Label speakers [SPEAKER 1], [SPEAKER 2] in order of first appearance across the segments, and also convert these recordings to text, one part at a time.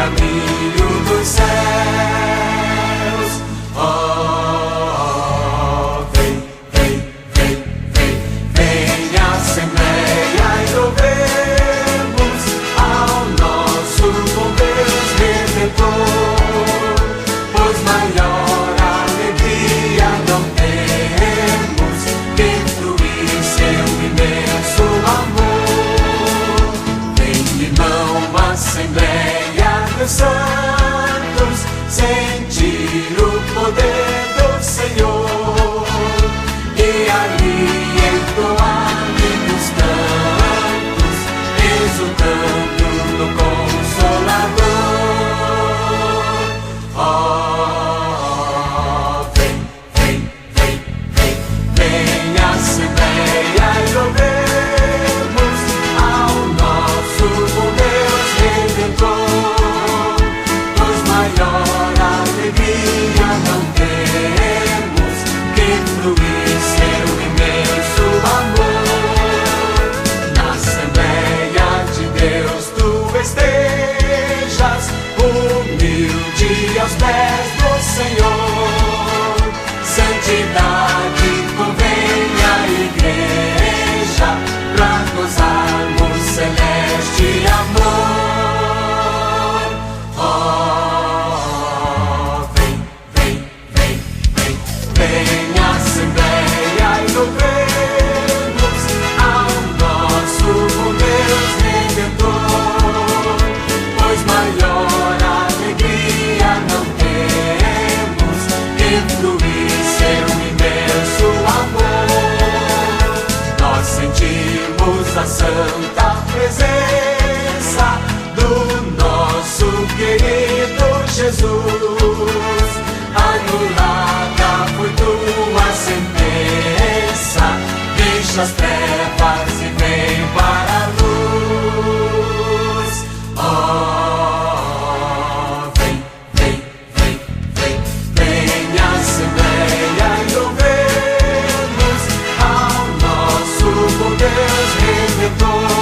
[SPEAKER 1] caminho dos céus. Vem, vem, vem, vem, vem Assembleia e louvemos ao nosso bom Deus Redentor, pois maior alegria não temos que fruir seu imenso amor. Vem, irmão, Assembleia dos Santos, sentir o poder do Senhor, e ali entoar lindos cantos, exultando no Consolador. Vem, vem, vem, vem, vem Assembleia e louvemos ao nosso bom Deus Redentor, pois maior alegria não temos que fruir seu imenso amor. Na Assembleia de Deus tu estejas, humilde aos pés do Senhor. Santidade convém à igreja, pra gozarmos celeste amor. Vem, vem, vem, vem, vem Assembleia e louvemos ao nosso bom Deus Redentor, pois maior alegria não temos que fruir seu imenso amor. Nós sentimos a santa presença do nosso querido Jesus. Anulada foi tua sentença, deixa as trevas e vem para a luz. Vem, vem, vem, vem, vem Assembleia e louvemos ao nosso bom Deus Redentor,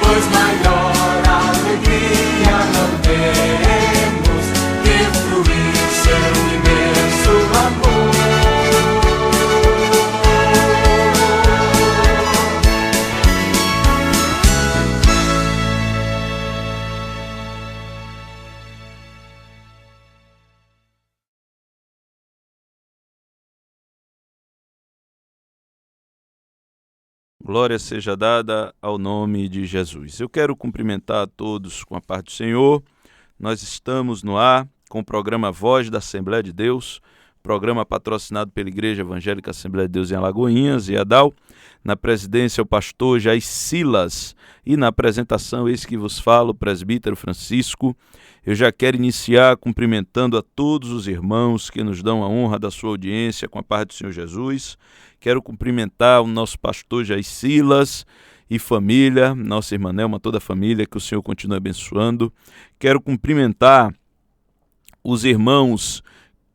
[SPEAKER 1] pois maior alegria não temos que fruir seu imenso amor.
[SPEAKER 2] Glória seja dada ao nome de Jesus. Eu quero cumprimentar a todos com a paz do Senhor. Nós estamos no ar com o programa Voz da Assembleia de Deus, programa patrocinado pela Igreja Evangélica Assembleia de Deus em Alagoinhas e Adal. Na presidência, o pastor Jair Silas, e na apresentação, esse que vos fala, o presbítero Francisco. Eu já quero iniciar cumprimentando a todos os irmãos que nos dão a honra da sua audiência com a paz do Senhor Jesus. Quero cumprimentar o nosso pastor Jair Silas e família, nossa irmã Nelma, toda a família, que o Senhor continue abençoando. Quero cumprimentar os irmãos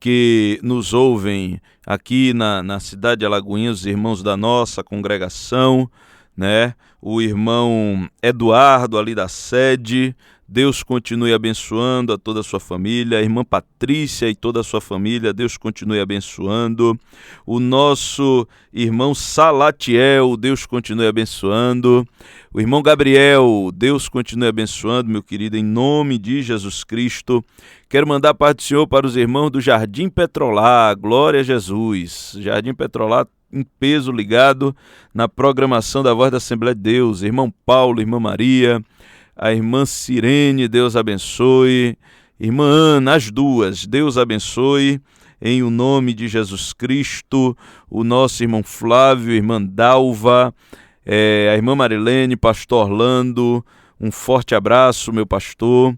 [SPEAKER 2] que nos ouvem aqui na cidade de Alagoinhas, os irmãos da nossa congregação, né? O irmão Eduardo ali da sede. Deus continue abençoando a toda a sua família, a irmã Patrícia e toda a sua família, Deus continue abençoando. O nosso irmão Salatiel, Deus continue abençoando. O irmão Gabriel, Deus continue abençoando, meu querido, em nome de Jesus Cristo. Quero mandar a paz do Senhor para os irmãos do Jardim Petrolar, glória a Jesus. Jardim Petrolar em peso ligado na programação da Voz da Assembleia de Deus. Irmão Paulo, irmã Maria, a irmã Sirene, Deus abençoe. Irmã Ana, as duas, Deus abençoe. Em o nome de Jesus Cristo, o nosso irmão Flávio, irmã Dalva, a irmã Marilene, pastor Orlando, um forte abraço, meu pastor.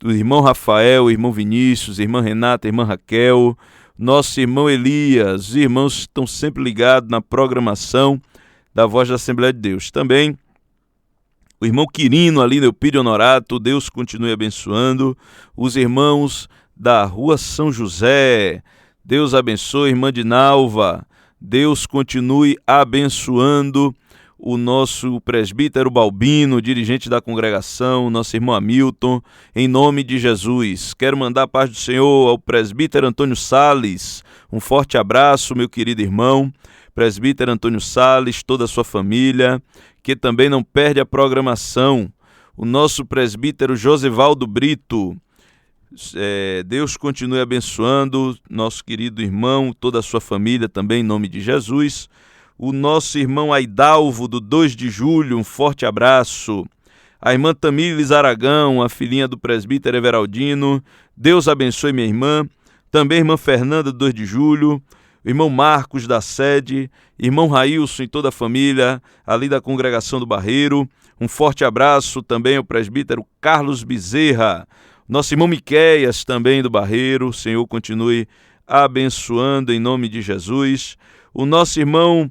[SPEAKER 2] O irmão Rafael, irmão Vinícius, irmã Renata, irmã Raquel, nosso irmão Elias. Os irmãos estão sempre ligados na programação da Voz da Assembleia de Deus. Também o irmão Quirino ali, Neupídio Honorato, Deus continue abençoando. Os irmãos da Rua São José, Deus abençoe. Irmã Dinalva, Deus continue abençoando. o nosso presbítero Balbino, dirigente da congregação, nosso irmão Hamilton, em nome de Jesus. Quero mandar a paz do Senhor ao presbítero Antônio Sales. Um forte abraço, meu querido irmão, presbítero Antônio Sales, toda a sua família, que também não perde a programação. O nosso presbítero Josivaldo Brito. Deus continue abençoando nosso querido irmão, toda a sua família também, em nome de Jesus. O nosso irmão Aidalvo, do 2 de julho, um forte abraço. A irmã Tamílis Aragão, a filhinha do presbítero Everaldino, Deus abençoe minha irmã. Também a irmã Fernanda, do 2 de julho, o irmão Marcos da sede, irmão Railson e toda a família ali da congregação do Barreiro. Um forte abraço também ao presbítero Carlos Bezerra, nosso irmão Miqueias também do Barreiro. O Senhor continue abençoando em nome de Jesus. O nosso irmão,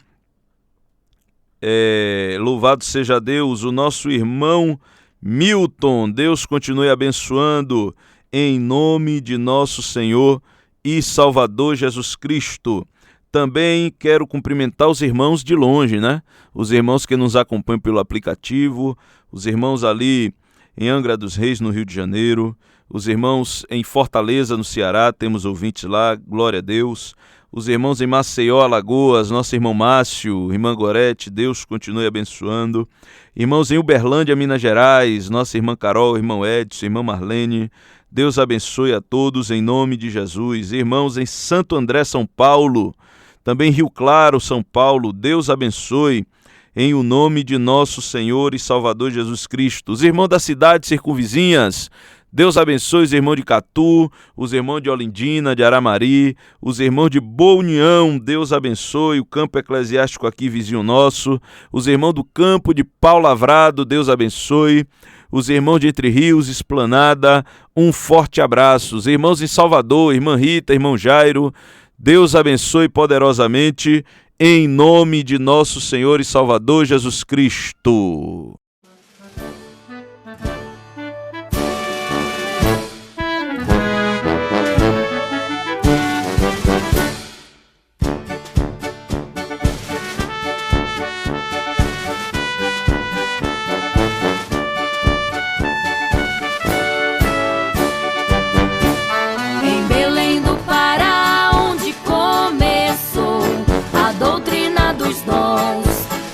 [SPEAKER 2] louvado seja Deus, o nosso irmão Milton, Deus continue abençoando em nome de nosso Senhor e Salvador Jesus Cristo. Também quero cumprimentar os irmãos de longe, né? Os irmãos que nos acompanham pelo aplicativo, os irmãos ali em Angra dos Reis, no Rio de Janeiro, os irmãos em Fortaleza, no Ceará, temos ouvintes lá, glória a Deus. Os irmãos em Maceió, Alagoas, nosso irmão Márcio, irmã Gorete, Deus continue abençoando. Irmãos em Uberlândia, Minas Gerais, nossa irmã Carol, irmão Edson, irmã Marlene, Deus abençoe a todos em nome de Jesus. Irmãos em Santo André, São Paulo, também Rio Claro, São Paulo, Deus abençoe em o nome de nosso Senhor e Salvador Jesus Cristo. Os irmãos das cidades circunvizinhas, Deus abençoe os irmãos de Catu, os irmãos de Olindina, de Aramari, os irmãos de Boa União, Deus abençoe o campo eclesiástico aqui vizinho nosso, os irmãos do campo de Pau Lavrado, Deus abençoe, os irmãos de Entre Rios, Esplanada, um forte abraço, os irmãos em Salvador, irmã Rita, irmão Jairo, Deus abençoe poderosamente em nome de nosso Senhor e Salvador Jesus Cristo.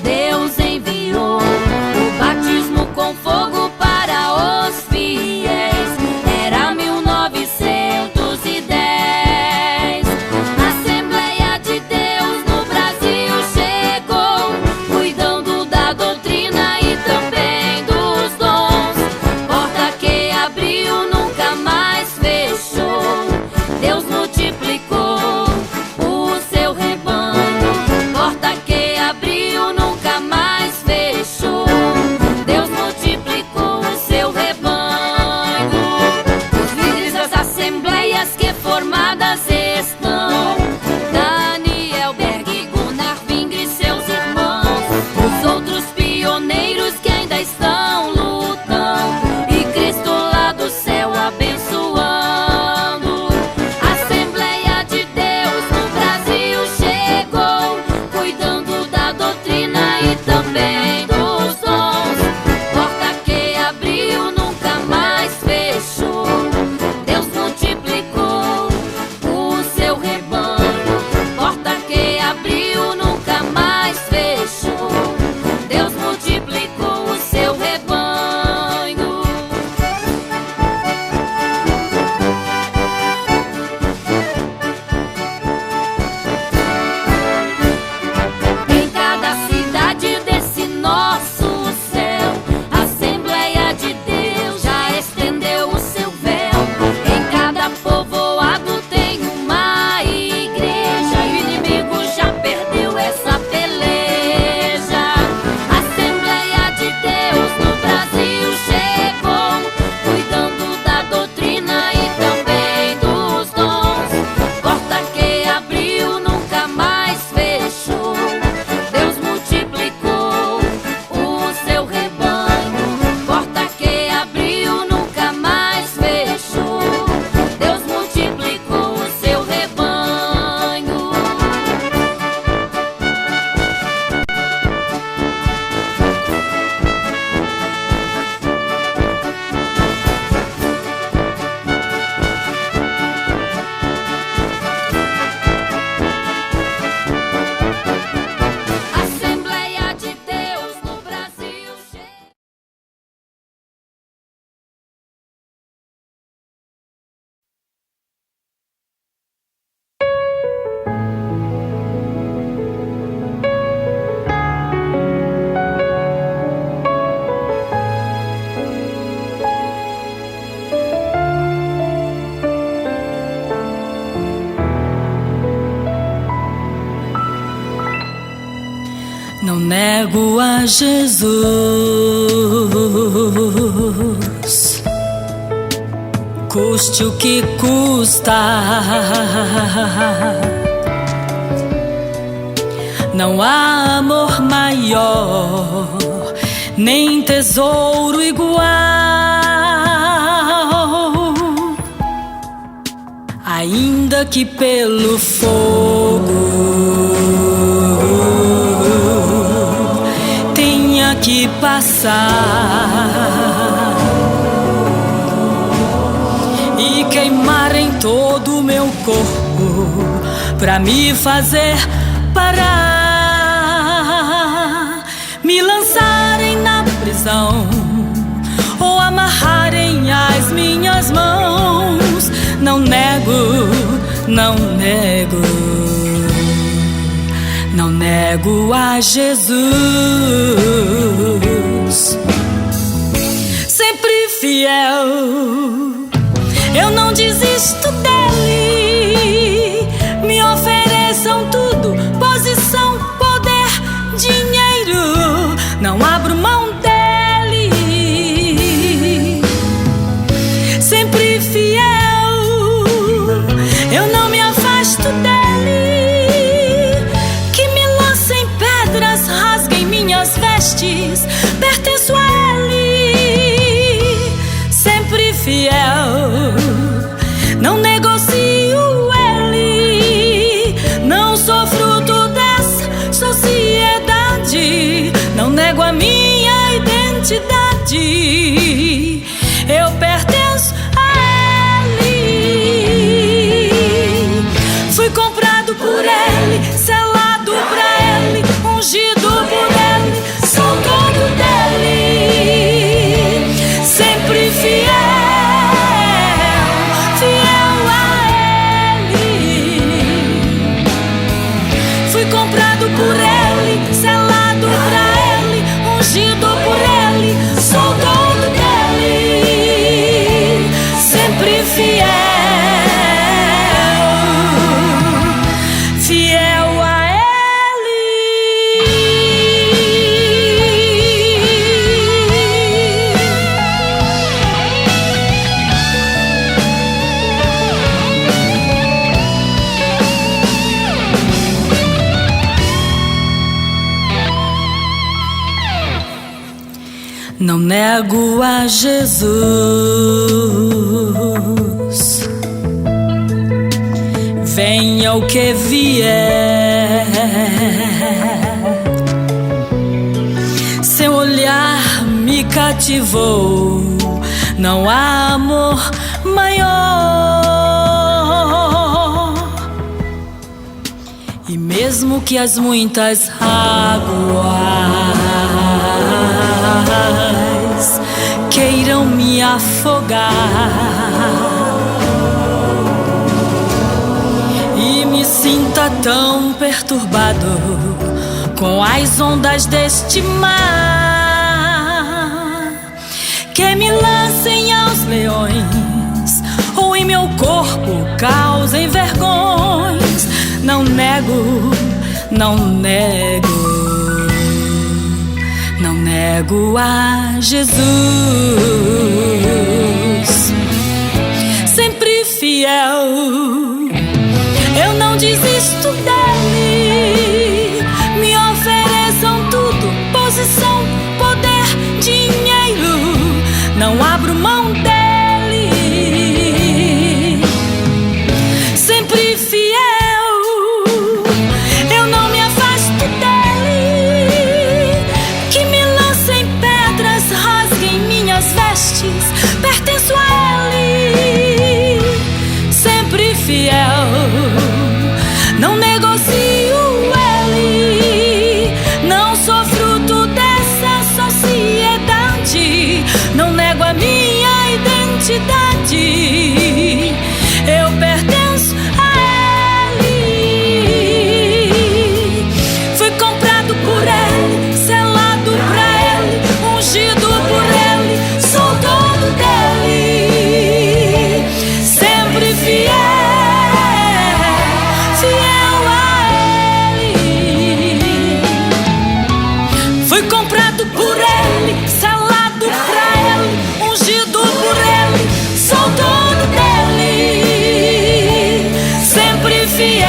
[SPEAKER 3] Deus enviou o Não nego a Jesus, custe o que custar. Não há amor maior, nem tesouro igual. Ainda que pelo fogo tenha que passar e queimar em todo o meu corpo pra me fazer parar, me lançarem na prisão ou amarrarem as minhas mãos. Não nego, não nego, não nego a Jesus. Sempre fiel, eu não desisto dele. Me ofereçam tudo, posição, poder, dinheiro, não abro mão dele. Sempre fiel, eu não me afasto dele. Que me lancem pedras, rasguem minhas vestes, pertenço a ele. Sempre fiel, não negocio ele. Não sou fruto dessa sociedade, não nego a minha identidade. Eu pertenço a ele. Fui comprado por ele, selado pra ele, ungido por ele, sou todo dele. Sempre fiel, fiel a ele. Fui comprado por ele, selado pra ele, ungido por ele, sou todo dele. Sempre fiel, fiel a ele. Não nego a Jesus, venha o que vier. Seu olhar me cativou, não há amor maior. E mesmo que as muitas águas queiram me afogar e me sinta tão perturbado com as ondas deste mar, que me lancem aos leões ou em meu corpo causem vergonhas. Não nego, não nego, não nego a Jesus. Sempre fiel, eu não desisto dele. Me ofereçam tudo, posição, poder, dinheiro, não abro mão dele. Sempre fiel, eu não me afasto dele. Que me lancem pedras, rasguem minhas vestes, pertenço a ele. Sempre fiel, não negocio Fui comprado por Ele, selado pra Ele, ungido por Ele, sou dono dEle, sempre fiel,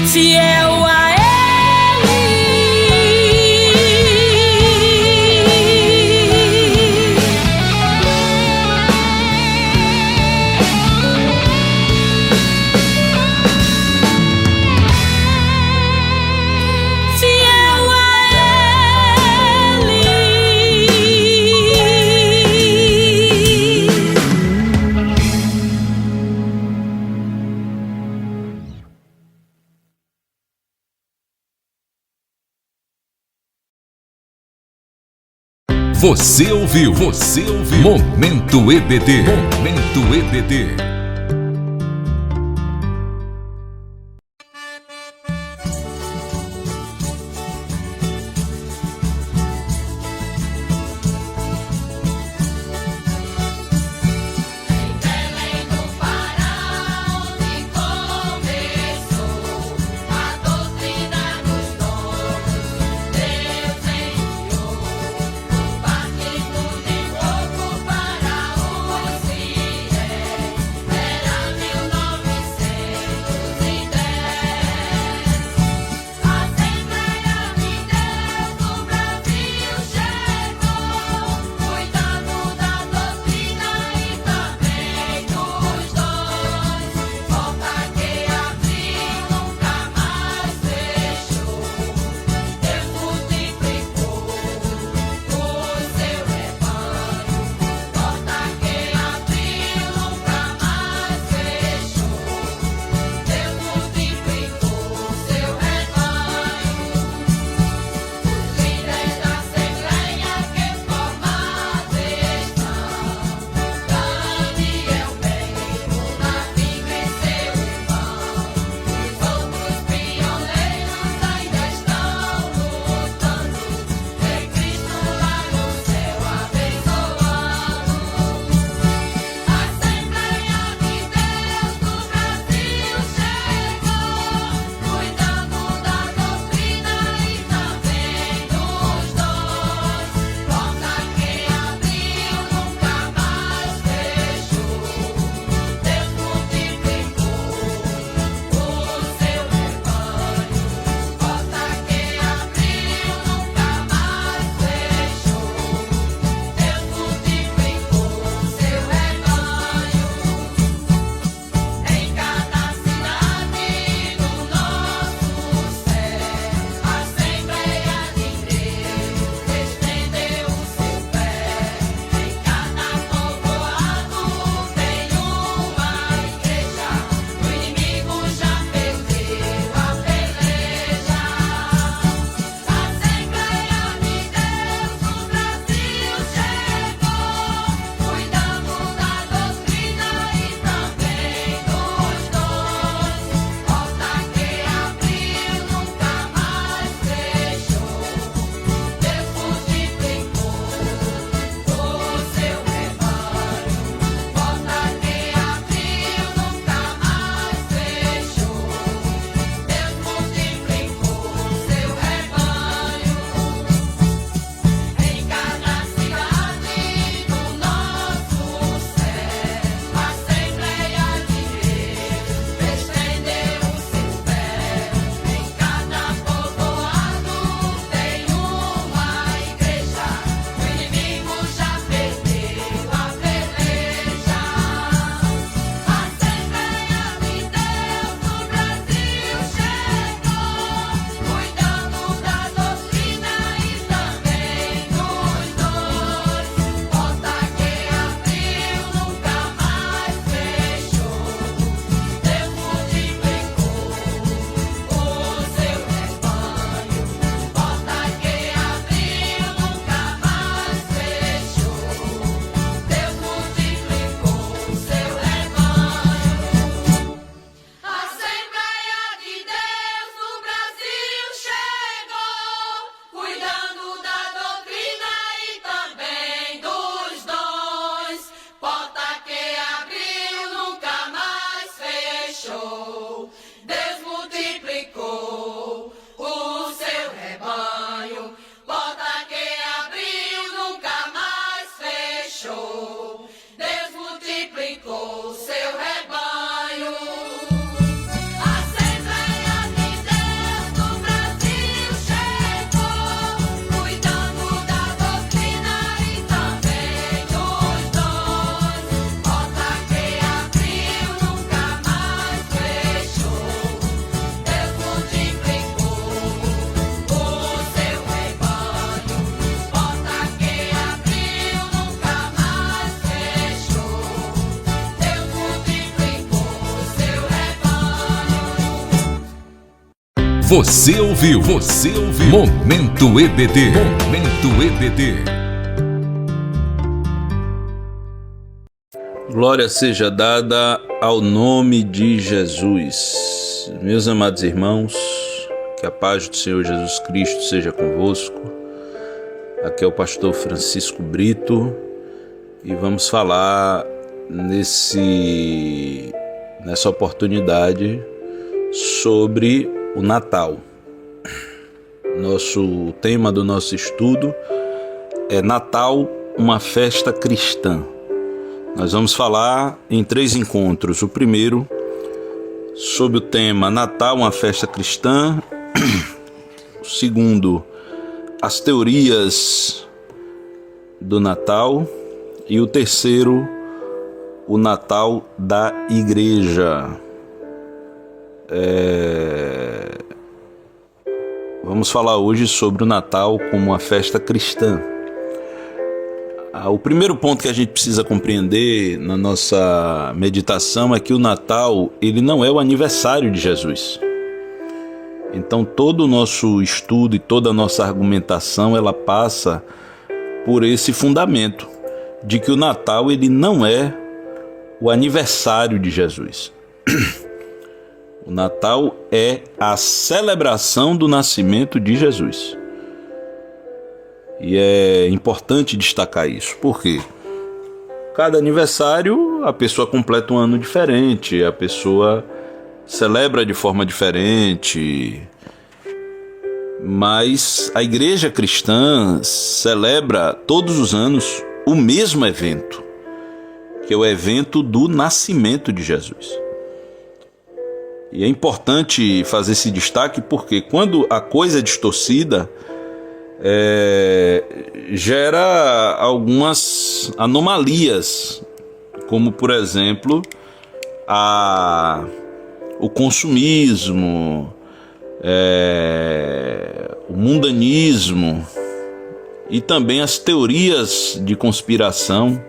[SPEAKER 3] fiel a Ele.
[SPEAKER 4] Você ouviu Momento EBD. Momento EBD. Você ouviu Momento EBD. Momento EBD.
[SPEAKER 2] Glória seja dada ao nome de Jesus. Meus amados irmãos, que a paz do Senhor Jesus Cristo seja convosco. Aqui é o pastor Francisco Brito e vamos falar nessa oportunidade sobre o Natal. O tema do nosso estudo é Natal, uma festa cristã. Nós vamos falar em 3 encontros. O primeiro, sobre o tema Natal, uma festa cristã. O segundo, as teorias do Natal. E o terceiro, o Natal da Igreja. Vamos falar hoje sobre o Natal como uma festa cristã. O primeiro ponto que a gente precisa compreender na nossa meditação é que o Natal, ele não é o aniversário de Jesus. Então todo o nosso estudo e toda a nossa argumentação, ela passa por esse fundamento de que o Natal, ele não é o aniversário de Jesus. O Natal é a celebração do nascimento de Jesus. E é importante destacar isso. Por quê? Cada aniversário a pessoa completa um ano diferente, a pessoa celebra de forma diferente. Mas a igreja cristã celebra todos os anos o mesmo evento, que é o evento do nascimento de Jesus. E é importante fazer esse destaque porque quando a coisa é distorcida, gera algumas anomalias, como por exemplo o consumismo, o mundanismo e também as teorias de conspiração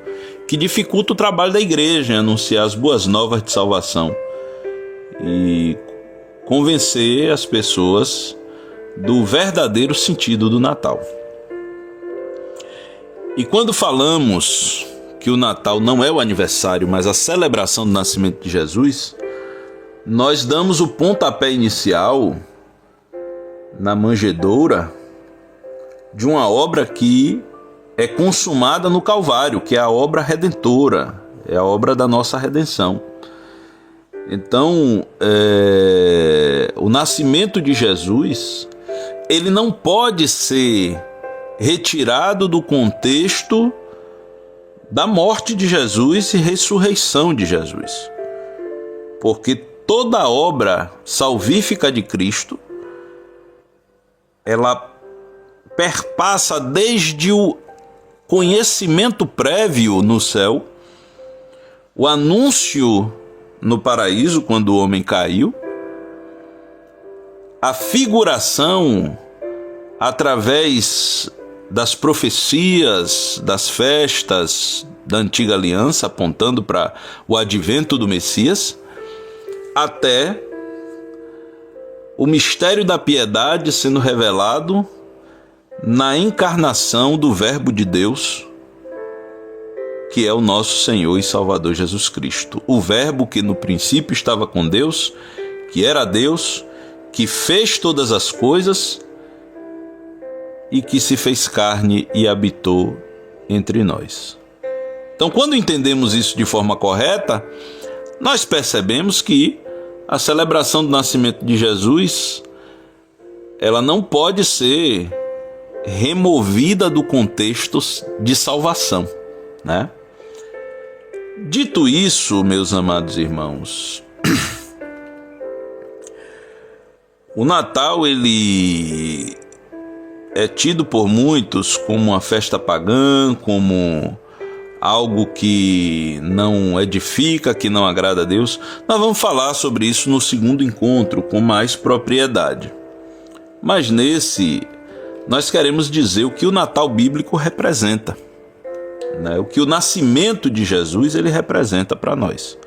[SPEAKER 2] que dificultam o trabalho da igreja em anunciar as boas novas de salvação e convencer as pessoas do verdadeiro sentido do Natal. E quando falamos que o Natal não é o aniversário, mas a celebração do nascimento de Jesus, nós damos o pontapé inicial na manjedoura de uma obra que é consumada no Calvário, que é a obra redentora, é a obra da nossa redenção. Então, o nascimento de Jesus, ele não pode ser retirado do contexto da morte de Jesus e ressurreição de Jesus. Porque toda a obra salvífica de Cristo, ela perpassa desde o conhecimento prévio no céu, o anúncio no paraíso quando o homem caiu, a figuração através das profecias, das festas da antiga aliança, apontando para o advento do Messias, até o mistério da piedade sendo revelado na encarnação do Verbo de Deus, que é o nosso Senhor e Salvador Jesus Cristo. O Verbo que no princípio estava com Deus, que era Deus, que fez todas as coisas e que se fez carne e habitou entre nós. Então, quando entendemos isso de forma correta, nós percebemos que a celebração do nascimento de Jesus, ela não pode ser removida do contexto de salvação, né? Dito isso, meus amados irmãos, o Natal, ele é tido por muitos como uma festa pagã, como algo que não edifica, que não agrada a Deus. Nós vamos falar sobre isso no segundo encontro com mais propriedade. Mas nesse, nós queremos dizer o que o Natal bíblico representa, né? O que o nascimento de Jesus ele representa para nós.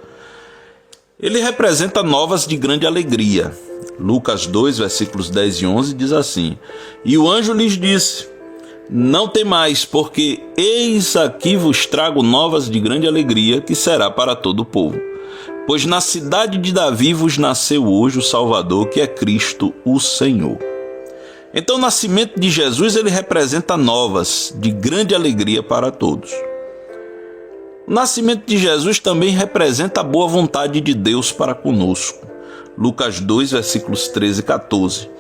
[SPEAKER 2] Ele representa novas de grande alegria. Lucas 2, versículos 10 e 11, diz assim: E o anjo lhes disse: Não temais, porque eis aqui vos trago novas de grande alegria, que será para todo o povo. Pois na cidade de Davi vos nasceu hoje o Salvador, que é Cristo o Senhor. Então o nascimento de Jesus, ele representa novas de grande alegria para todos. O nascimento de Jesus também representa a boa vontade de Deus para conosco. Lucas 2, versículos 13 e 14.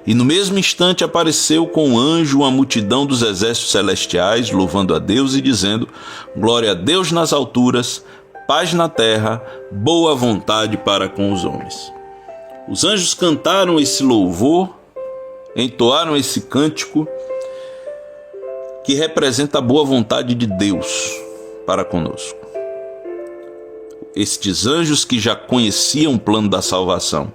[SPEAKER 2] E no mesmo instante apareceu com o anjo uma multidão dos exércitos celestiais, louvando a Deus e dizendo: Glória a Deus nas alturas, paz na terra, boa vontade para com os homens. Os anjos cantaram esse louvor, entoaram esse cântico que representa a boa vontade de Deus para conosco. Estes anjos que já conheciam o plano da salvação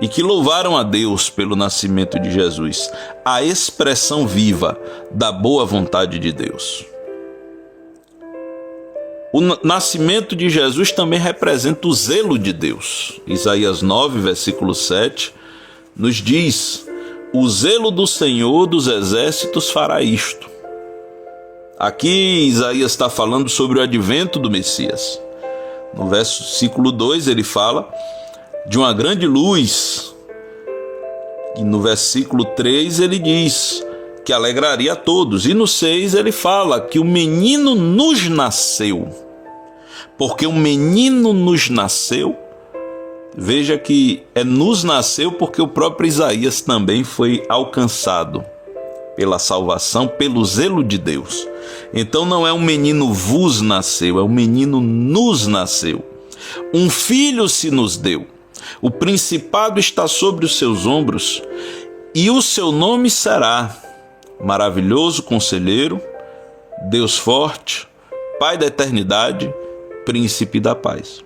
[SPEAKER 2] e que louvaram a Deus pelo nascimento de Jesus, a expressão viva da boa vontade de Deus. O nascimento de Jesus também representa o zelo de Deus. Isaías 9, versículo 7, nos diz: O zelo do Senhor dos exércitos fará isto. Aqui Isaías está falando sobre o advento do Messias. No versículo 2 ele fala de uma grande luz. E no versículo 3 ele diz que alegraria a todos. E no 6 ele fala que o menino nos nasceu. Porque um menino nos nasceu. Veja que nos nasceu porque o próprio Isaías também foi alcançado pela salvação, pelo zelo de Deus. Então não é um menino vos nasceu, é um menino nos nasceu. Um filho se nos deu. O principado está sobre os seus ombros, e o seu nome será Maravilhoso Conselheiro, Deus Forte, Pai da Eternidade, Príncipe da Paz.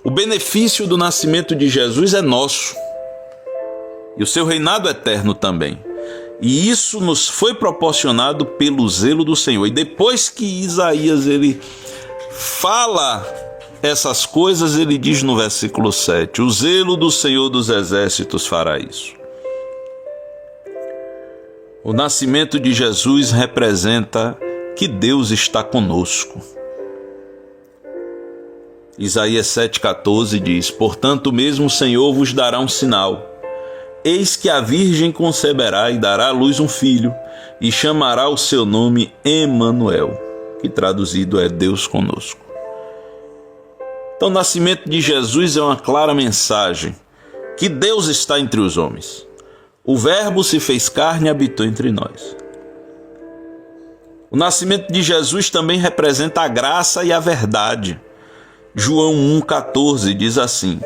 [SPEAKER 2] O benefício do nascimento de Jesus é nosso, e o seu reinado eterno também. E isso nos foi proporcionado pelo zelo do Senhor. E depois que Isaías ele fala essas coisas, ele diz no versículo 7: O zelo do Senhor dos exércitos fará isso. O nascimento de Jesus representa que Deus está conosco. Isaías 7,14 diz: Portanto, mesmo o Senhor vos dará um sinal. Eis que a virgem conceberá e dará à luz um filho, e chamará o seu nome Emanuel, que traduzido é Deus conosco. Então o nascimento de Jesus é uma clara mensagem que Deus está entre os homens. O Verbo se fez carne e habitou entre nós. O nascimento de Jesus também representa a graça e a verdade. João 1,14 diz assim: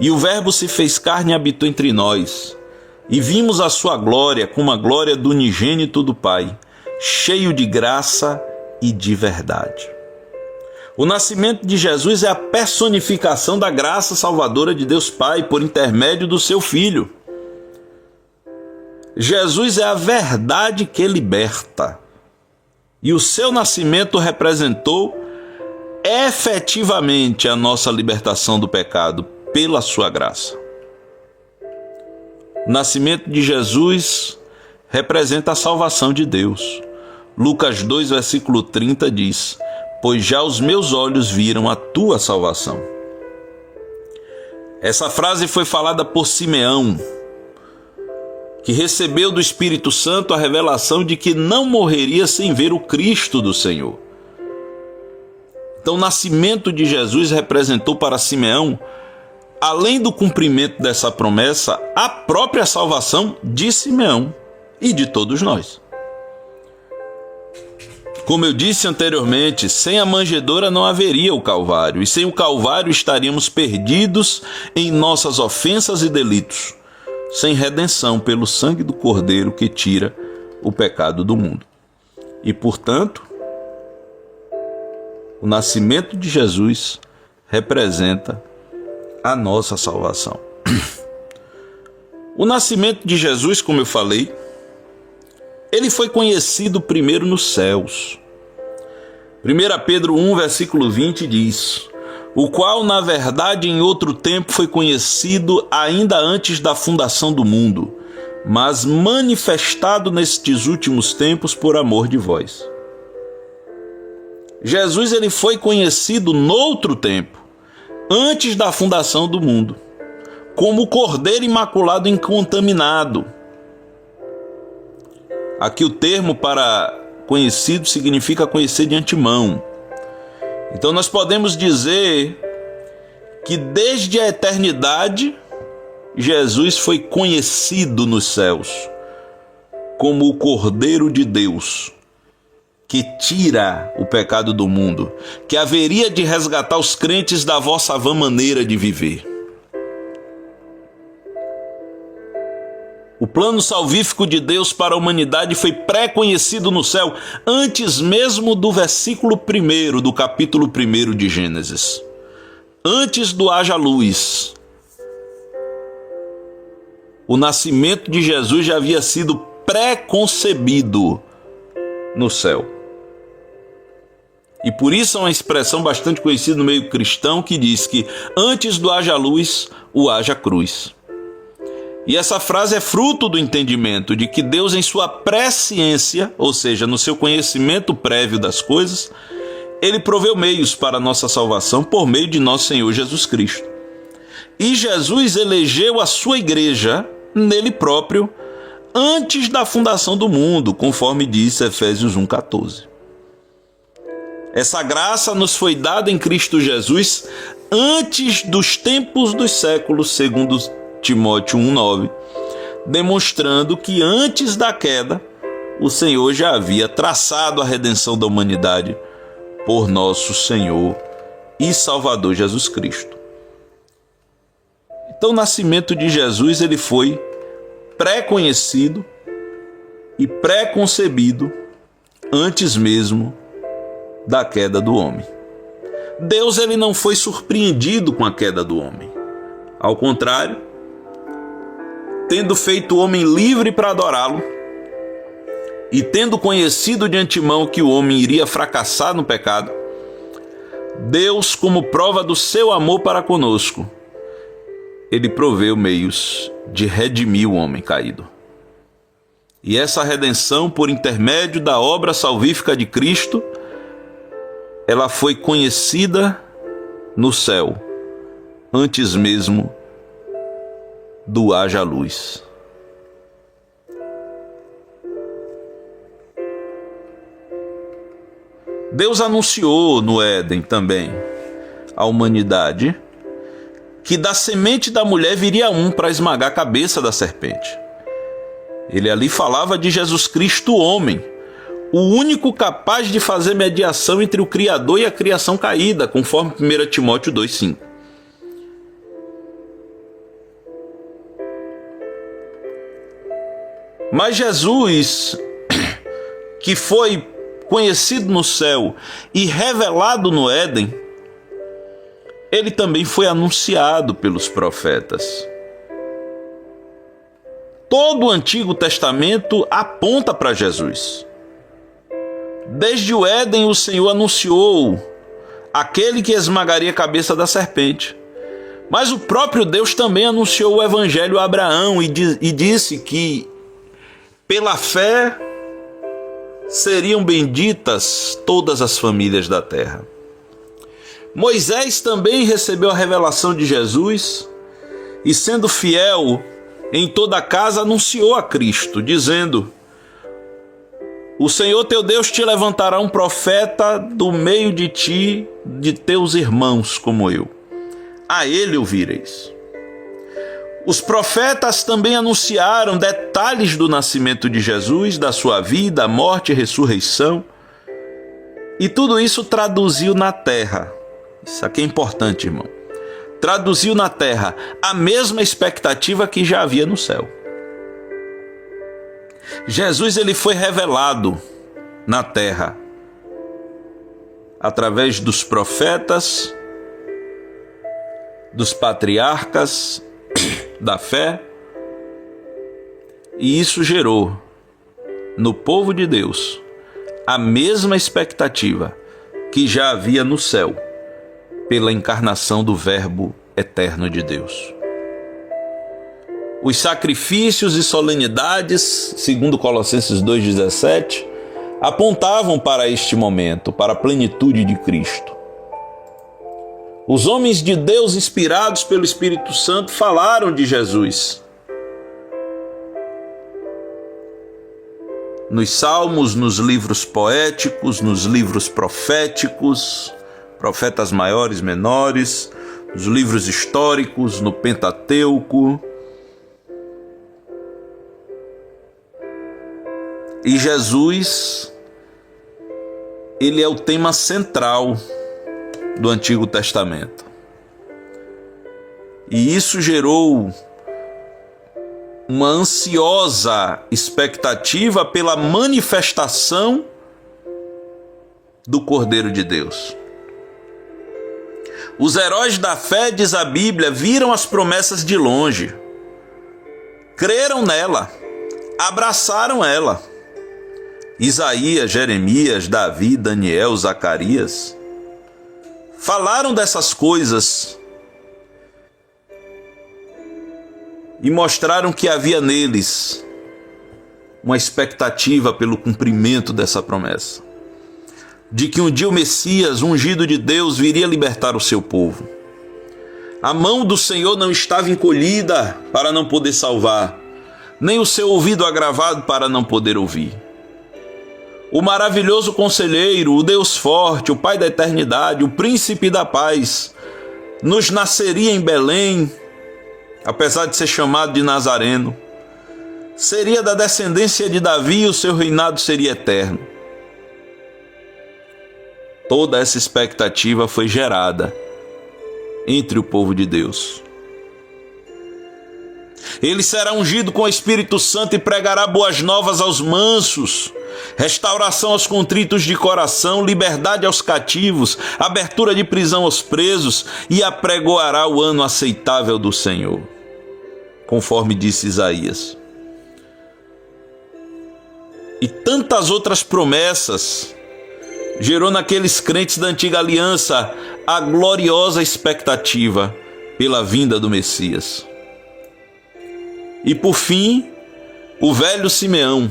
[SPEAKER 2] E o Verbo se fez carne e habitou entre nós, e vimos a sua glória como a glória do unigênito do Pai, cheio de graça e de verdade. O nascimento de Jesus é a personificação da graça salvadora de Deus Pai por intermédio do seu Filho. Jesus é a verdade que liberta, e o seu nascimento representou efetivamente a nossa libertação do pecado pela sua graça. O nascimento de Jesus representa a salvação de Deus. Lucas 2, versículo 30 diz: Pois já os meus olhos viram a tua salvação. Essa frase foi falada por Simeão, que recebeu do Espírito Santo a revelação de que não morreria sem ver o Cristo do Senhor. Então o nascimento de Jesus representou para Simeão, além do cumprimento dessa promessa, a própria salvação de Simeão e de todos nós. Como eu disse anteriormente, sem a manjedoura não haveria o Calvário, e sem o Calvário estaríamos perdidos em nossas ofensas e delitos, sem redenção pelo sangue do Cordeiro que tira o pecado do mundo. E, portanto, o nascimento de Jesus representa a nossa salvação. O nascimento de Jesus, como eu falei, ele foi conhecido primeiro nos céus. 1 Pedro 1, versículo 20 diz: o qual, na verdade, em outro tempo foi conhecido ainda antes da fundação do mundo, mas manifestado nestes últimos tempos por amor de vós. Jesus ele foi conhecido noutro tempo, antes da fundação do mundo, como o Cordeiro Imaculado Incontaminado. Aqui o termo para conhecido significa conhecer de antemão. Então nós podemos dizer que desde a eternidade, Jesus foi conhecido nos céus como o Cordeiro de Deus, que tira o pecado do mundo, que haveria de resgatar os crentes da vossa vã maneira de viver. O plano salvífico de Deus para a humanidade foi pré-conhecido no céu, antes mesmo do versículo 1 do capítulo 1 de Gênesis. Antes do haja luz, o nascimento de Jesus já havia sido pré-concebido no céu. E por isso é uma expressão bastante conhecida no meio cristão que diz que antes do haja luz, o haja cruz. E essa frase é fruto do entendimento de que Deus, em sua presciência, ou seja, no seu conhecimento prévio das coisas, ele proveu meios para a nossa salvação por meio de nosso Senhor Jesus Cristo. E Jesus elegeu a sua igreja nele próprio antes da fundação do mundo, conforme diz Efésios 1,14. Essa graça nos foi dada em Cristo Jesus antes dos tempos dos séculos, segundo Timóteo 1,9, demonstrando que antes da queda, o Senhor já havia traçado a redenção da humanidade por nosso Senhor e Salvador Jesus Cristo. Então o nascimento de Jesus ele foi pré-conhecido e pré-concebido antes mesmo da queda do homem. Deus ele não foi surpreendido com a queda do homem. Ao contrário, tendo feito o homem livre para adorá-lo e tendo conhecido de antemão que o homem iria fracassar no pecado, Deus, como prova do seu amor para conosco, ele proveu meios de redimir o homem caído. E essa redenção, por intermédio da obra salvífica de Cristo, ela foi conhecida no céu, antes mesmo do haja luz. Deus anunciou no Éden também à humanidade que da semente da mulher viria um para esmagar a cabeça da serpente. Ele ali falava de Jesus Cristo, o homem, o único capaz de fazer mediação entre o Criador e a criação caída, conforme 1 Timóteo 2,5. Mas Jesus, que foi conhecido no céu e revelado no Éden, ele também foi anunciado pelos profetas. Todo o Antigo Testamento aponta para Jesus. Desde o Éden, o Senhor anunciou aquele que esmagaria a cabeça da serpente. Mas o próprio Deus também anunciou o Evangelho a Abraão e disse que, pela fé, seriam benditas todas as famílias da terra. Moisés também recebeu a revelação de Jesus e, sendo fiel em toda a casa, anunciou a Cristo, dizendo: o Senhor teu Deus te levantará um profeta do meio de ti, de teus irmãos como eu. A ele ouvireis. Os profetas também anunciaram detalhes do nascimento de Jesus, da sua vida, morte e ressurreição. E tudo isso traduziu na terra. Isso aqui é importante, irmão. Traduziu na terra a mesma expectativa que já havia no céu. Jesus ele foi revelado na terra através dos profetas, dos patriarcas da fé, e isso gerou no povo de Deus a mesma expectativa que já havia no céu pela encarnação do Verbo eterno de Deus. Os sacrifícios e solenidades, segundo Colossenses 2,17, apontavam para este momento, para a plenitude de Cristo. Os homens de Deus, inspirados pelo Espírito Santo, falaram de Jesus. Nos salmos, nos livros poéticos, nos livros proféticos, profetas maiores, menores, nos livros históricos, no Pentateuco. E Jesus, ele é o tema central do Antigo Testamento. E isso gerou uma ansiosa expectativa pela manifestação do Cordeiro de Deus. Os heróis da fé, diz a Bíblia, viram as promessas de longe, creram nela, abraçaram ela. Isaías, Jeremias, Davi, Daniel, Zacarias falaram dessas coisas e mostraram que havia neles uma expectativa pelo cumprimento dessa promessa, de que um dia o Messias, ungido de Deus, viria libertar o seu povo. A mão do Senhor não estava encolhida para não poder salvar, nem o seu ouvido agravado para não poder ouvir. O maravilhoso conselheiro, o Deus forte, o Pai da eternidade, o príncipe da paz, nos nasceria em Belém, apesar de ser chamado de Nazareno. Seria da descendência de Davi e o seu reinado seria eterno. Toda essa expectativa foi gerada entre o povo de Deus. Ele será ungido com o Espírito Santo e pregará boas novas aos mansos, restauração aos contritos de coração, liberdade aos cativos, abertura de prisão aos presos, e apregoará o ano aceitável do Senhor, conforme disse Isaías. E tantas outras promessas gerou naqueles crentes da antiga aliança a gloriosa expectativa pela vinda do Messias. E por fim, o velho Simeão,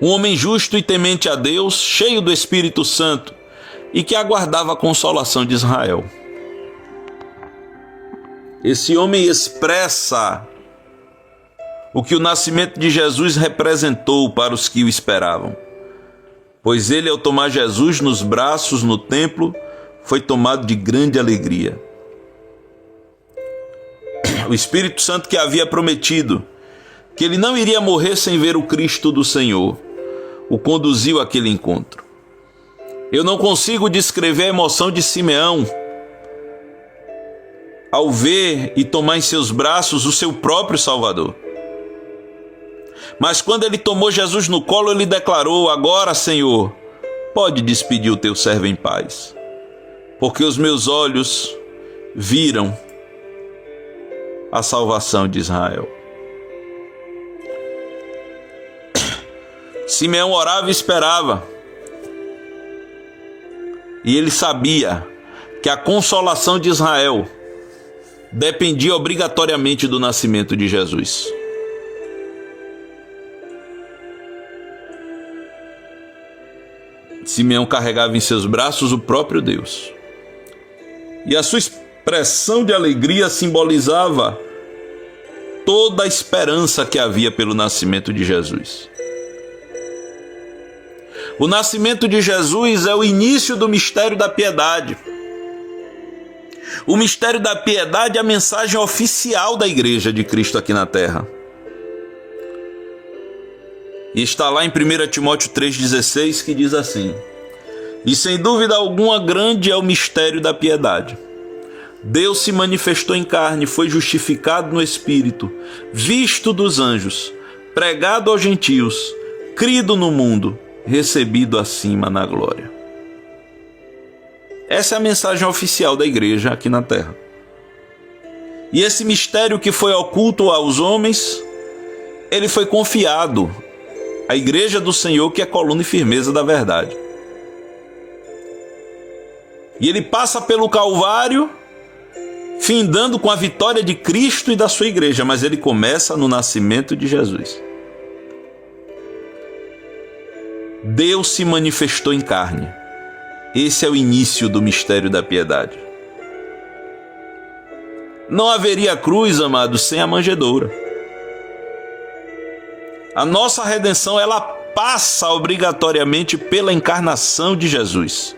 [SPEAKER 2] um homem justo e temente a Deus, cheio do Espírito Santo, e que aguardava a consolação de Israel. Esse homem expressa o que o nascimento de Jesus representou para os que o esperavam, pois ele, ao tomar Jesus nos braços no templo, foi tomado de grande alegria. O Espírito Santo, que havia prometido que ele não iria morrer sem ver o Cristo do Senhor, o conduziu àquele encontro. Eu não consigo descrever a emoção de Simeão ao ver e tomar em seus braços o seu próprio Salvador. Mas quando ele tomou Jesus no colo, ele declarou: agora, Senhor, pode despedir o teu servo em paz, porque os meus olhos viram a salvação de Israel. Simeão orava e esperava, e ele sabia que a consolação de Israel dependia obrigatoriamente do nascimento de Jesus. Simeão carregava em seus braços o próprio Deus, e a sua expressão de alegria simbolizava toda a esperança que havia pelo nascimento de Jesus. O nascimento de Jesus é o início do mistério da piedade. O mistério da piedade é a mensagem oficial da Igreja de Cristo aqui na Terra. E está lá em 1 Timóteo 3,16, que diz assim: e sem dúvida alguma grande é o mistério da piedade. Deus se manifestou em carne, foi justificado no Espírito, visto dos anjos, pregado aos gentios, crido no mundo, recebido acima na glória. Essa é a mensagem oficial da igreja aqui na terra. E esse mistério que foi oculto aos homens, ele foi confiado à igreja do Senhor, que é coluna e firmeza da verdade. E ele passa pelo Calvário, findando com a vitória de Cristo e da sua igreja, mas ele começa no nascimento de Jesus. Deus se manifestou em carne. Esse é o início do mistério da piedade. Não haveria cruz, amados, sem a manjedoura. A nossa redenção, ela passa obrigatoriamente pela encarnação de Jesus,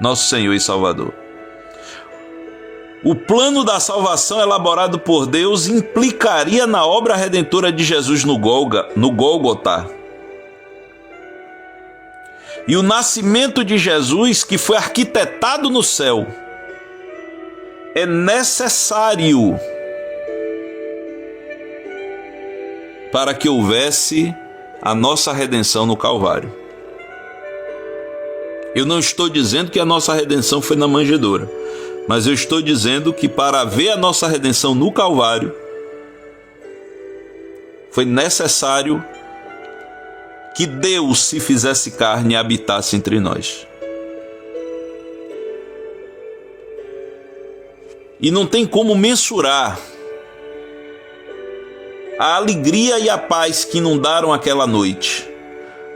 [SPEAKER 2] nosso Senhor e Salvador. O plano da salvação elaborado por Deus implicaria na obra redentora de Jesus no Gólgota. E o nascimento de Jesus, que foi arquitetado no céu, é necessário para que houvesse a nossa redenção no Calvário. Eu não estou dizendo que a nossa redenção foi na manjedoura, mas eu estou dizendo que para haver a nossa redenção no Calvário, foi necessário que Deus se fizesse carne e habitasse entre nós. E não tem como mensurar a alegria e a paz que inundaram aquela noite,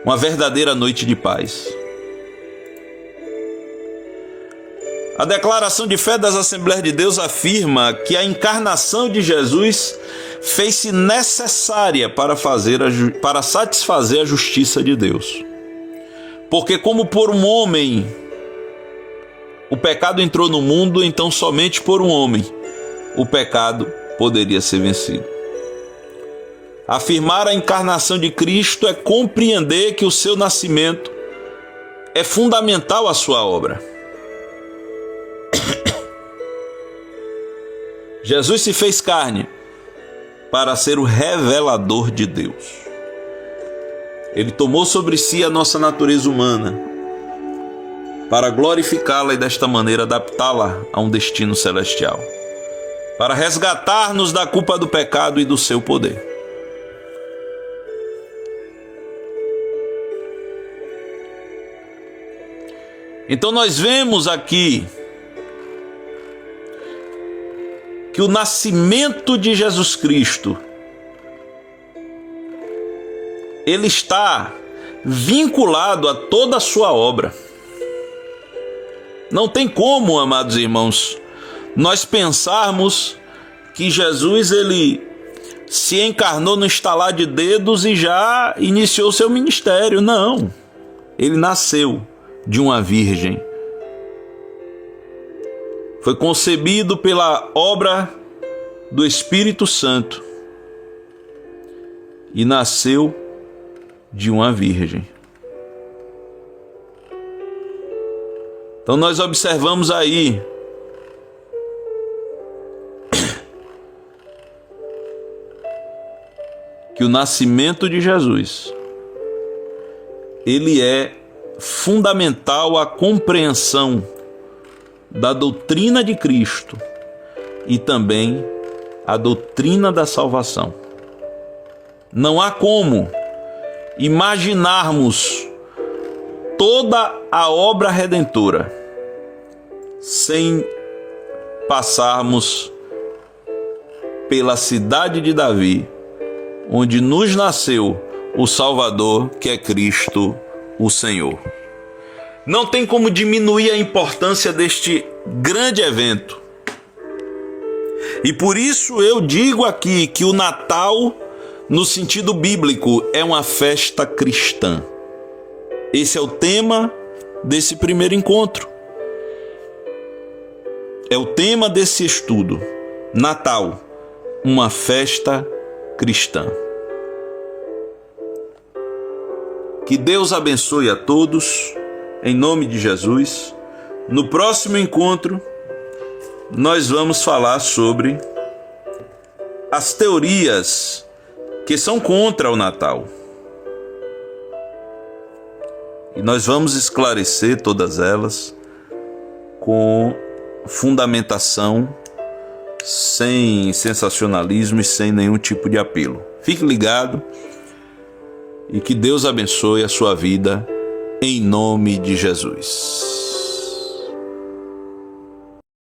[SPEAKER 2] uma verdadeira noite de paz. A declaração de fé das Assembleias de Deus afirma que a encarnação de Jesus fez-se necessária para satisfazer a justiça de Deus. Porque como por um homem o pecado entrou no mundo, então somente por um homem o pecado poderia ser vencido. Afirmar a encarnação de Cristo é compreender que o seu nascimento é fundamental à sua obra. Jesus se fez carne para ser o revelador de Deus. Ele tomou sobre si a nossa natureza humana para glorificá-la e desta maneira adaptá-la a um destino celestial, para resgatar-nos da culpa do pecado e do seu poder. Então nós vemos aqui que o nascimento de Jesus Cristo, ele está vinculado a toda a sua obra. Não tem como, amados irmãos, nós pensarmos que Jesus ele se encarnou no estalar de dedos e já iniciou seu ministério. Não, ele nasceu de uma virgem. Foi concebido pela obra do Espírito Santo e nasceu de uma virgem. Então nós observamos aí que o nascimento de Jesus, ele é fundamental à compreensão da doutrina de Cristo e também a doutrina da salvação. Não há como imaginarmos toda a obra redentora sem passarmos pela cidade de Davi, onde nos nasceu o Salvador, que é Cristo, o Senhor. Não tem como diminuir a importância deste grande evento. E por isso eu digo aqui que o Natal, no sentido bíblico, é uma festa cristã. Esse é o tema desse primeiro encontro. É o tema desse estudo. Natal, uma festa cristã. Que Deus abençoe a todos, em nome de Jesus. No próximo encontro, nós vamos falar sobre as teorias que são contra o Natal. E nós vamos esclarecer todas elas com fundamentação, sem sensacionalismo e sem nenhum tipo de apelo. Fique ligado e que Deus abençoe a sua vida em nome de Jesus.